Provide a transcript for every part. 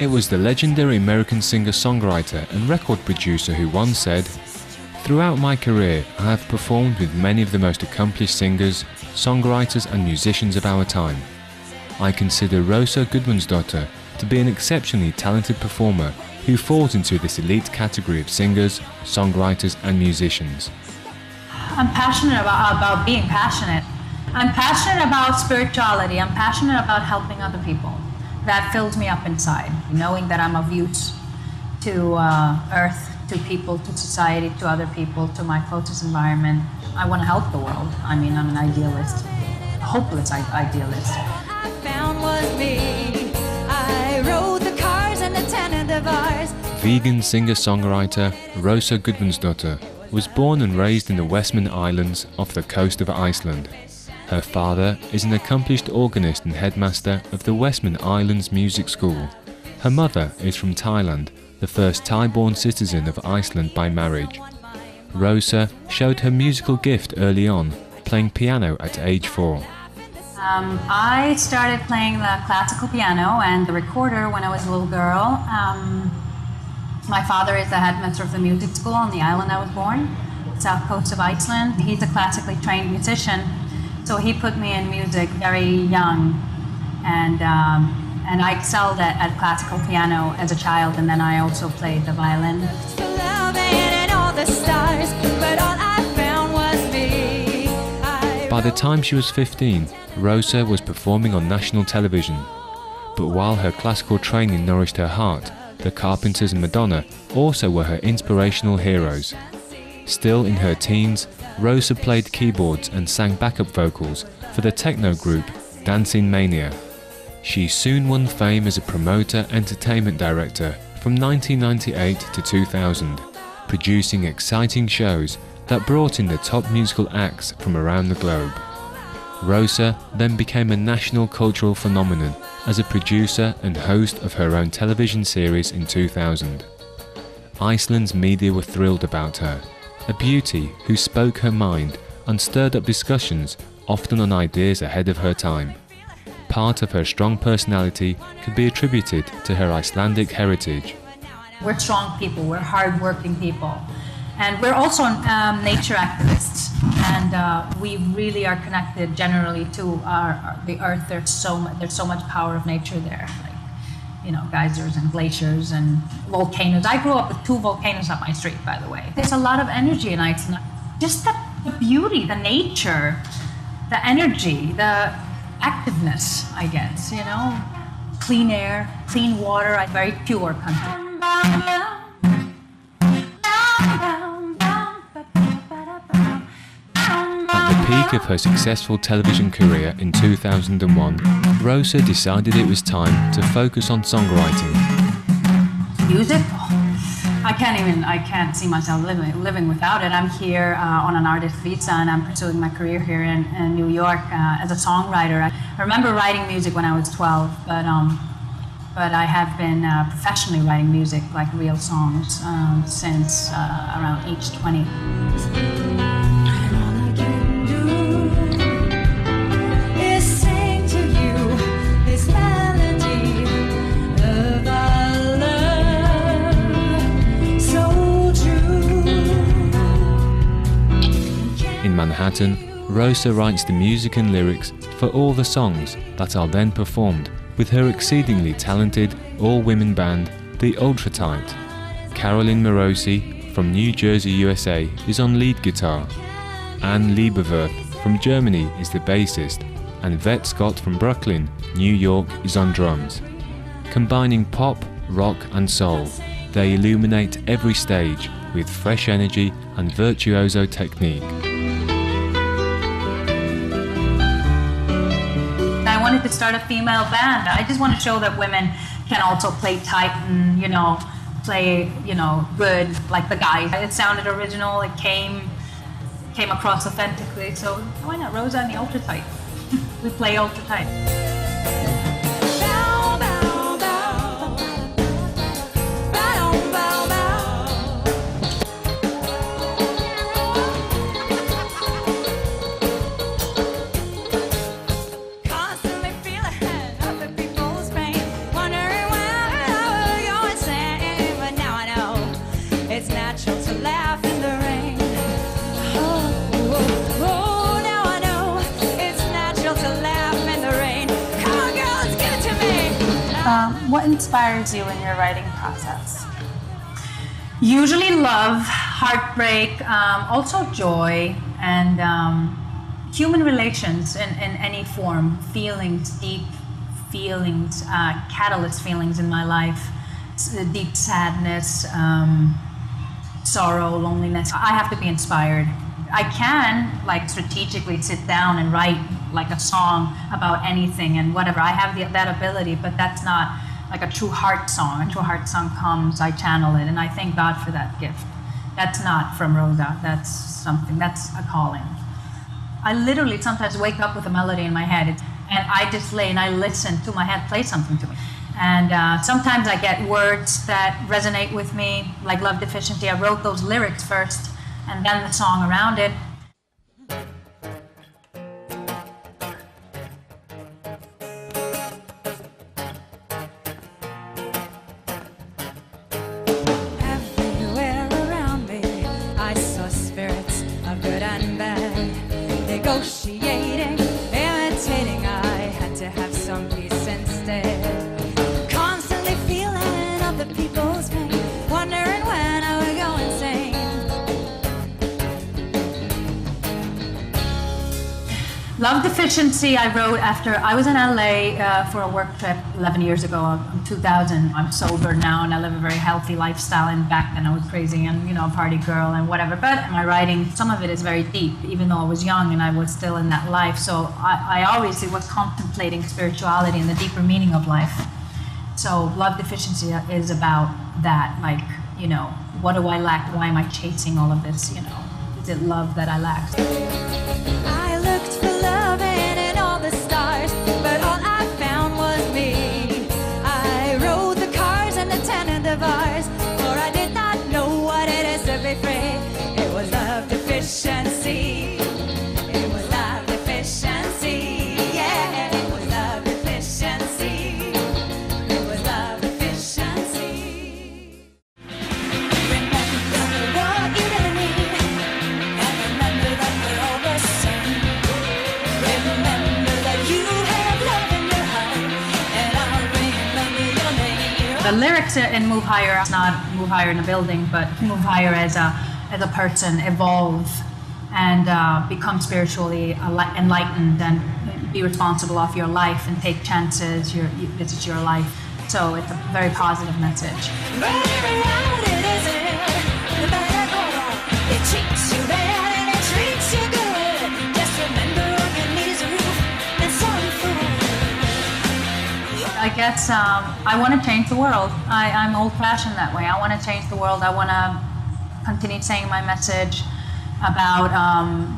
It was the legendary American singer-songwriter and record producer who once said, "Throughout my career, I have performed with many of the most accomplished singers, songwriters and musicians of our time. I consider Rosa Gudmundsdottir to be an exceptionally talented performer who falls into this elite category of singers, songwriters and musicians." I'm passionate about being passionate. I'm passionate about spirituality. I'm passionate about helping other people. That fills me up inside, knowing that I'm of use to Earth, to people, to society, to other people, to my closest environment. I want to help the world. I mean, I'm an idealist, a hopeless idealist. I found was me. I rode the cars and the tenant of ours. Vegan singer-songwriter Rosa Gudmundsdottir was born and raised in the Westman Islands off the coast of Iceland. Her father is an accomplished organist and headmaster of the Westman Islands Music School. Her mother is from Thailand, the first Thai-born citizen of Iceland by marriage. Rosa showed her musical gift early on, playing piano at age 4. I started playing the classical piano and the recorder when I was a little girl. My father is the headmaster of the music school on the island I was born, south coast of Iceland. He's a classically trained musician, so he put me in music very young, and I excelled at classical piano as a child, and then I also played the violin. By the time she was 15, Rosa was performing on national television. But while her classical training nourished her heart, the Carpenters and Madonna also were her inspirational heroes. Still in her teens, Rosa played keyboards and sang backup vocals for the techno group Dancing Mania. She soon won fame as a promoter entertainment director from 1998 to 2000, producing exciting shows that brought in the top musical acts from around the globe. Rosa then became a national cultural phenomenon as a producer and host of her own television series in 2000. Iceland's media were thrilled about her, a beauty who spoke her mind and stirred up discussions, often on ideas ahead of her time. Part of her strong personality could be attributed to her Icelandic heritage. We're strong people, we're hardworking people. And we're also nature activists, and we really are connected generally to the earth. There's so much power of nature there, like geysers and glaciers and volcanoes. I grew up with 2 volcanoes up my street, by the way. There's a lot of energy in Iceland. Just the beauty, the nature, the energy, the activeness, I guess. Clean air, clean water, a very pure country. At the peak of her successful television career in 2001, Rosa decided it was time to focus on songwriting. Music? I can't see myself living without it. I'm here on an artist visa, and I'm pursuing my career here in New York as a songwriter. I remember writing music when I was 12, but I have been professionally writing music, like real songs, since around age 20. In Manhattan, Rosa writes the music and lyrics for all the songs that are then performed with her exceedingly talented all-women band, the Ultratight. Caroline Morosi from New Jersey, USA is on lead guitar. Anne Lieberwerth from Germany is the bassist, and Vet Scott from Brooklyn, New York is on drums. Combining pop, rock and soul, they illuminate every stage with fresh energy and virtuoso technique. I wanted to start a female band. I just want to show that women can also play tight and, play, good like the guys. It sounded original, it came across authentically, so why not Rosa and the Ultratight? We play Ultratight. What inspires you in your writing process? Usually love, heartbreak, also joy, and human relations in any form, feelings, deep feelings, catalyst feelings in my life, deep sadness, sorrow, loneliness. I have to be inspired. I can like strategically sit down and write like a song about anything and whatever. I have that ability, but that's not like a true heart song. A true heart song comes, I channel it, and I thank God for that gift. That's not from Rosa. That's something, that's a calling. I literally sometimes wake up with a melody in my head, and I just lay and I listen to my head play something to me. And sometimes I get words that resonate with me, like Love Deficiency. I wrote those lyrics first, and then the song around it. Everywhere around me, I saw spirits of good and bad, negotiating, imitating. I had to have some peace instead. Constantly feeling of the people's pain, wondering when I would go insane. Love Deficiency I wrote after I was in LA for a work trip 11 years ago, in 2000. I'm sober now and I live a very healthy lifestyle, and back then I was crazy and, you know, a party girl and whatever. But my writing, some of it is very deep, even though I was young and I was still in that life. So I obviously was contemplating spirituality and the deeper meaning of life. So Love Deficiency is about that, like, you know, what do I lack? Why am I chasing all of this, you know? Is it love that I lack? I looked for love in all the stars, but all I found was me. I rode the cars and the tenant of ours, for I did not know what it is to be free. It was love deficiency. It was love deficiency. Yeah, it was love deficiency. It was love deficiency. Remember what you really need, and remember that we're all the same. Remember that you have love in your heart, and I'll remember your name. The lyrics in Move Higher, it's not move higher in a building, but move higher as a person, evolve and become spiritually enlightened and be responsible of your life and take chances. This is your life. So it's a very positive message. But every round it isn't, the better go on. It treats you bad and it treats you good. Just remember all you need is a roof and some food. I guess I want to change the world. I'm old-fashioned that way. I want to change the world. I want to continue saying my message about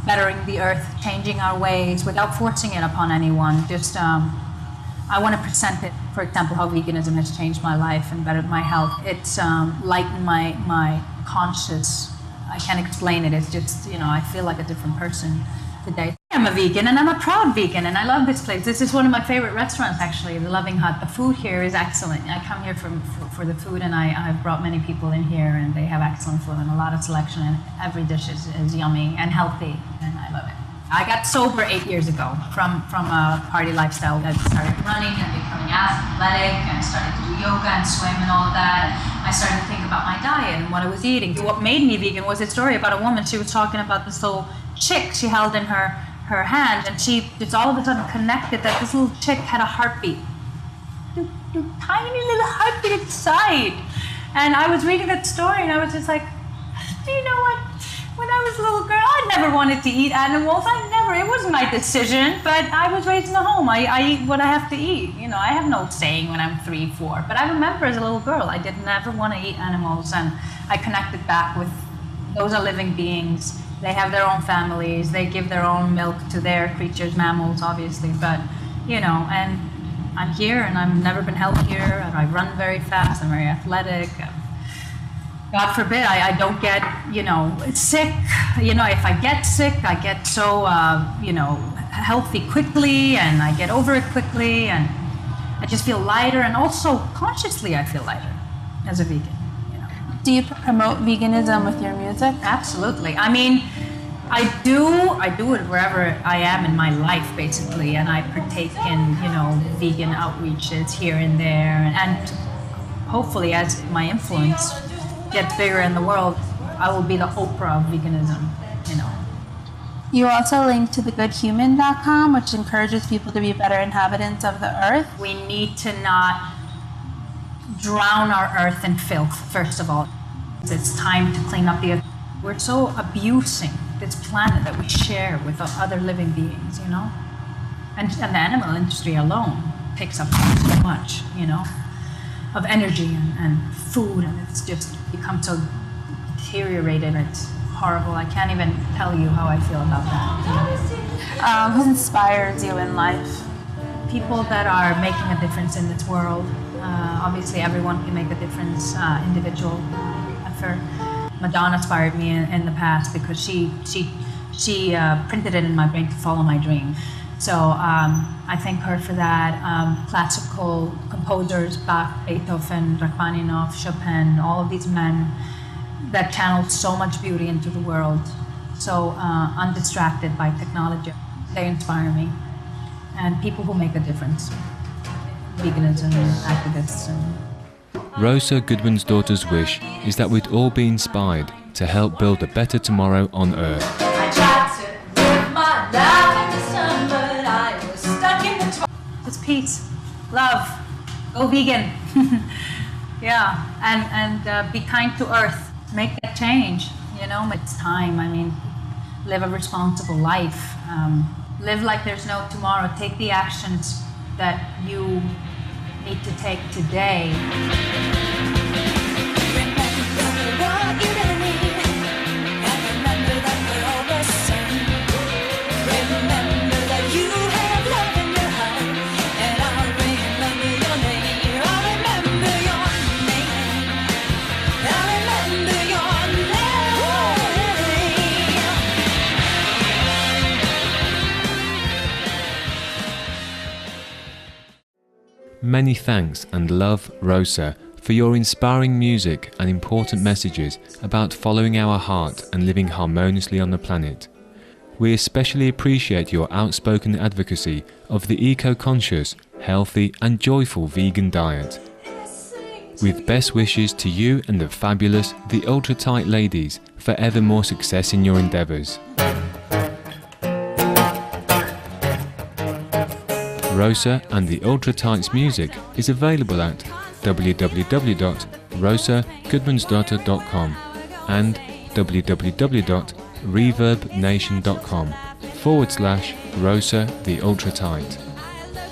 bettering the earth, changing our ways without forcing it upon anyone. Just I want to present it, for example, how veganism has changed my life and bettered my health. It's lightened my conscious. I can't explain it. It's just, you know, I feel like a different person today. I'm a vegan and I'm a proud vegan and I love this place. This is one of my favorite restaurants, actually, the Loving Hut. The food here is excellent. I come here for the food, and I've brought many people in here, and they have excellent food and a lot of selection, and every dish is yummy and healthy, and I love it. I got sober 8 years ago from a party lifestyle. I started running and becoming athletic and started to do yoga and swim and all of that. I started to think about my diet and what I was eating. What made me vegan was a story about a woman. She was talking about this little chick she held in her hand, and she just all of a sudden connected that this little chick had a heartbeat. Tiny little heartbeat inside. And I was reading that story and I was just like, you know what? When I was a little girl, I never wanted to eat animals. It wasn't my decision, but I was raised in a home. I eat what I have to eat. You know, I have no saying when I'm 3, 4. But I remember as a little girl, I didn't ever want to eat animals, and I connected back with those are living beings. They have their own families. They give their own milk to their creatures, mammals, obviously. But, you know, and I'm here, and I've never been healthier. And I run very fast. I'm very athletic. God forbid I don't get, you know, sick. You know, if I get sick, I get so, you know, healthy quickly, and I get over it quickly, and I just feel lighter, and also consciously I feel lighter as a vegan, you know. Do you promote veganism with your music? Absolutely. I mean, I do it wherever I am in my life, basically, and I partake in, vegan outreaches here and there, and hopefully, as my influence gets bigger in the world, I will be the Oprah of veganism, You also link to thegoodhuman.com, which encourages people to be better inhabitants of the earth. We need to not drown our earth in filth, first of all. It's time to clean up the earth. We're so abusing this planet that we share with other living beings, And the animal industry alone takes up so much, of energy and food, and it's just become so deteriorated. It's horrible. I can't even tell you how I feel about that. Who inspires you in life? People that are making a difference in this world. Obviously, everyone can make a difference, individual effort. Madonna inspired me in the past because she printed it in my brain to follow my dream. So I thank her for that. Classical composers, Bach, Beethoven, Rachmaninoff, Chopin, all of these men that channeled so much beauty into the world, so undistracted by technology. They inspire me. And people who make a difference. Veganism, activists. Rosa Gudmundsdottir's wish is that we'd all be inspired to help build a better tomorrow on Earth. I tried to live my life in the sun, but I was stuck in the It's peace, love, go vegan. Yeah, and be kind to Earth. Make that change, It's time. Live a responsible life. Live like there's no tomorrow. Take the actions that you need to take today. Many thanks and love, Rosa, for your inspiring music and important messages about following our heart and living harmoniously on the planet. We especially appreciate your outspoken advocacy of the eco-conscious, healthy and joyful vegan diet. With best wishes to you and the fabulous The Ultra Tight ladies for ever more success in your endeavours. Rosa and the Ultra Tight's music is available at www.rosagudmundsdottir.com and www.reverbnation.com/Rosa the Ultra Tight.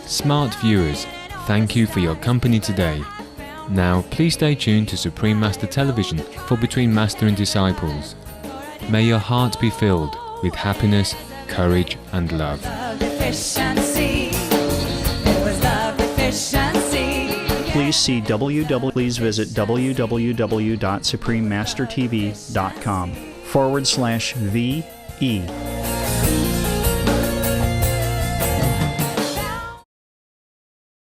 Smart viewers, thank you for your company today. Now please stay tuned to Supreme Master Television for Between Master and Disciples. May your heart be filled with happiness, courage and love. Please visit www.suprememastertv.com/VE